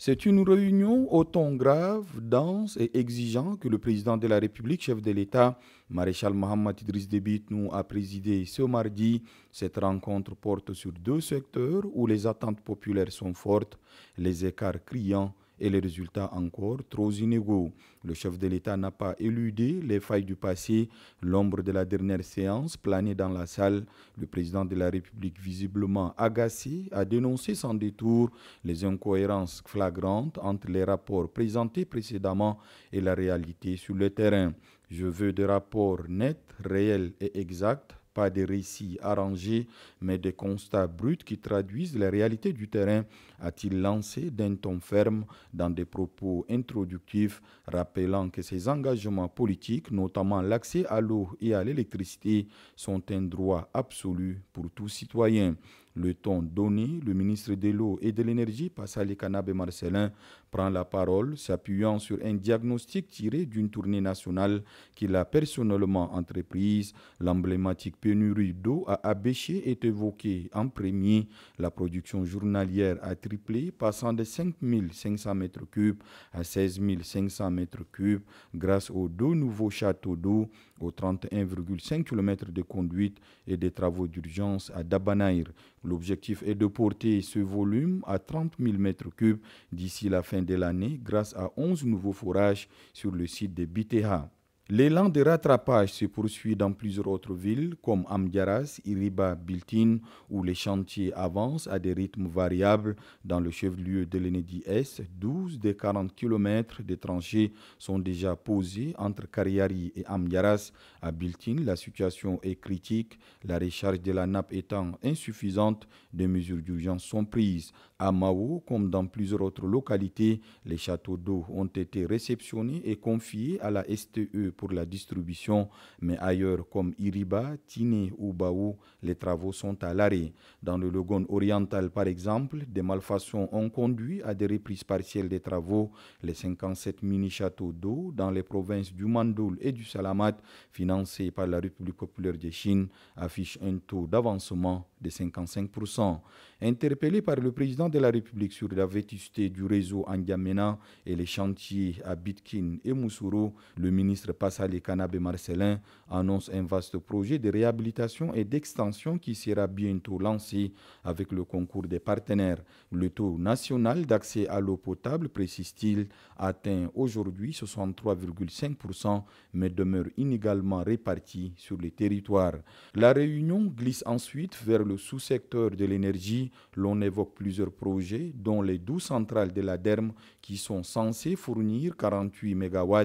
C'est une réunion au ton grave, dense et exigeant que le président de la République, chef de l'État, maréchal Mohamed Idriss Déby Itnou, a présidé ce mardi. Cette rencontre porte sur deux secteurs où les attentes populaires sont fortes, les écarts criants et les résultats encore trop inégaux. Le chef de l'État n'a pas éludé les failles du passé. L'ombre de la dernière séance planait dans la salle. Le président de la République, visiblement agacé, a dénoncé sans détour les incohérences flagrantes entre les rapports présentés précédemment et la réalité sur le terrain. Je veux des rapports nets, réels et exacts, pas des récits arrangés, mais des constats bruts qui traduisent la réalité du terrain, a-t-il lancé d'un ton ferme dans des propos introductifs, rappelant que ses engagements politiques, notamment l'accès à l'eau et à l'électricité, sont un droit absolu pour tout citoyen. Le ton donné, le ministre de l'Eau et de l'Énergie, Pascal Kanabé Marcellin, prend la parole, s'appuyant sur un diagnostic tiré d'une tournée nationale qu'il a personnellement entreprise. L'emblématique pénurie d'eau à Abéché est évoquée en premier. La production journalière a triplé, passant de 5 500 mètres cubes à 16 500 mètres cubes grâce aux deux nouveaux châteaux d'eau, aux 31,5 km de conduite et des travaux d'urgence à Dabanaïr. L'objectif est de porter ce volume à 30 000 mètres cubes d'ici la fin de l'année grâce à 11 nouveaux forages sur le site de Bitéha. L'élan de rattrapage se poursuit dans plusieurs autres villes comme Amdiaras, Iriba, Biltine, où les chantiers avancent à des rythmes variables. Dans le chef-lieu de l'Enedi-Est, 12 des 40 km de tranchées sont déjà posés entre Kariari et Amdiaras. À Biltine, la situation est critique, la recharge de la nappe étant insuffisante, des mesures d'urgence sont prises. À Mao, comme dans plusieurs autres localités, les châteaux d'eau ont été réceptionnés et confiés à la STE pour la distribution, mais ailleurs comme Iriba, Tiné ou Baou, les travaux sont à l'arrêt. Dans le Logone oriental, par exemple, des malfaçons ont conduit à des reprises partielles des travaux. Les 57 mini-châteaux d'eau dans les provinces du Mandoul et du Salamat, financés par la République populaire de Chine, affichent un taux d'avancement de 55%. Interpellé par le président de la République sur la vétusté du réseau N'Djamena et les chantiers à Bitkin et Moussoro, le ministre Pascal Kanabé Marcellin annonce un vaste projet de réhabilitation et d'extension qui sera bientôt lancé avec le concours des partenaires. Le taux national d'accès à l'eau potable, précise-t-il, atteint aujourd'hui 63,5%, mais demeure inégalement réparti sur les territoires. La réunion glisse ensuite vers le sous-secteur de l'énergie. L'on évoque plusieurs projets, dont les 12 centrales de la DERM qui sont censées fournir 48 MW,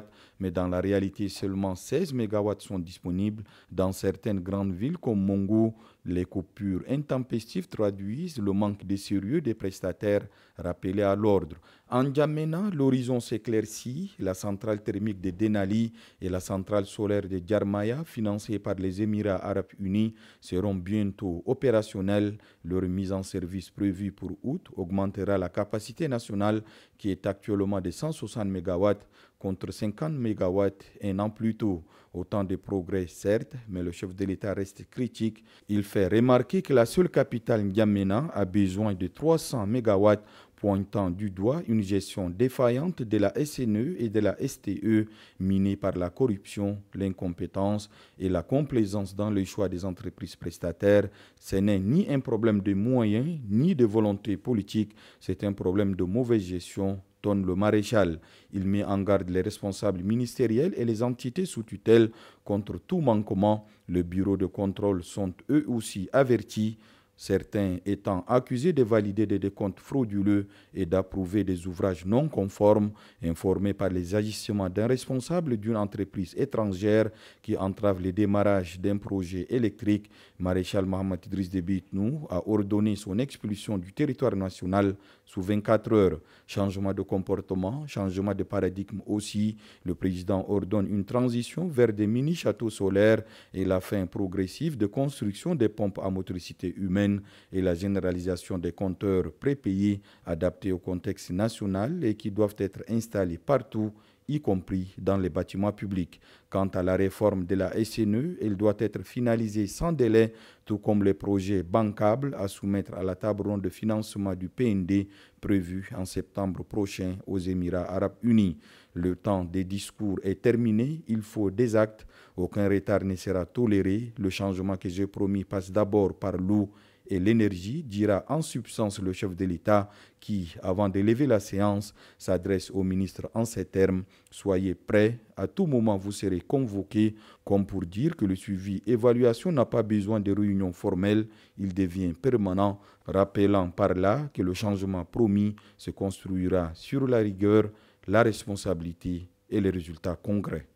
mais dans la réalité seulement 16 MW sont disponibles. Dans certaines grandes villes comme Mongo, les coupures intempestives traduisent le manque de sérieux des prestataires rappelés à l'ordre. En N'Djamena, l'horizon s'éclaircit. La centrale thermique de Denali et la centrale solaire de Djarmaya, financées par les Émirats arabes unis, seront bientôt opérationnelles. Leur mise en service prévue pour août augmentera la capacité nationale qui est actuellement de 160 MW contre 50 MW un an plus tôt. Autant de progrès certes, mais le chef de l'État reste critique. Il fait remarquer que la seule capitale N'Djamena a besoin de 300 MW, pointant du doigt une gestion défaillante de la SNE et de la STE, minée par la corruption, l'incompétence et la complaisance dans le choix des entreprises prestataires. Ce n'est ni un problème de moyens, ni de volonté politique, c'est un problème de mauvaise gestion, tonne le maréchal. Il met en garde les responsables ministériels et les entités sous tutelle contre tout manquement. Le bureau de contrôle sont eux aussi avertis, certains étant accusés de valider des décomptes frauduleux et d'approuver des ouvrages non conformes, informés par les agissements d'un responsable d'une entreprise étrangère qui entrave le démarrage d'un projet électrique. Maréchal Mohamed Idriss Déby Itnou a ordonné son expulsion du territoire national sous 24 heures. Changement de comportement, changement de paradigme aussi. Le président ordonne une transition vers des mini-châteaux solaires et la fin progressive de construction des pompes à motricité humaine et la généralisation des compteurs prépayés adaptés au contexte national et qui doivent être installés partout, y compris dans les bâtiments publics. Quant à la réforme de la SNE, elle doit être finalisée sans délai, tout comme les projets bancables à soumettre à la table ronde de financement du PND prévu en septembre prochain aux Émirats arabes unis. Le temps des discours est terminé, il faut des actes. Aucun retard ne sera toléré. Le changement que j'ai promis passe d'abord par l'eau et l'énergie, dira en substance le chef de l'État qui, avant de lever la séance, s'adresse au ministre en ces termes: soyez prêts, à tout moment vous serez convoqués, comme pour dire que le suivi évaluation n'a pas besoin de réunions formelles, il devient permanent, rappelant par là que le changement promis se construira sur la rigueur, la responsabilité et les résultats concrets.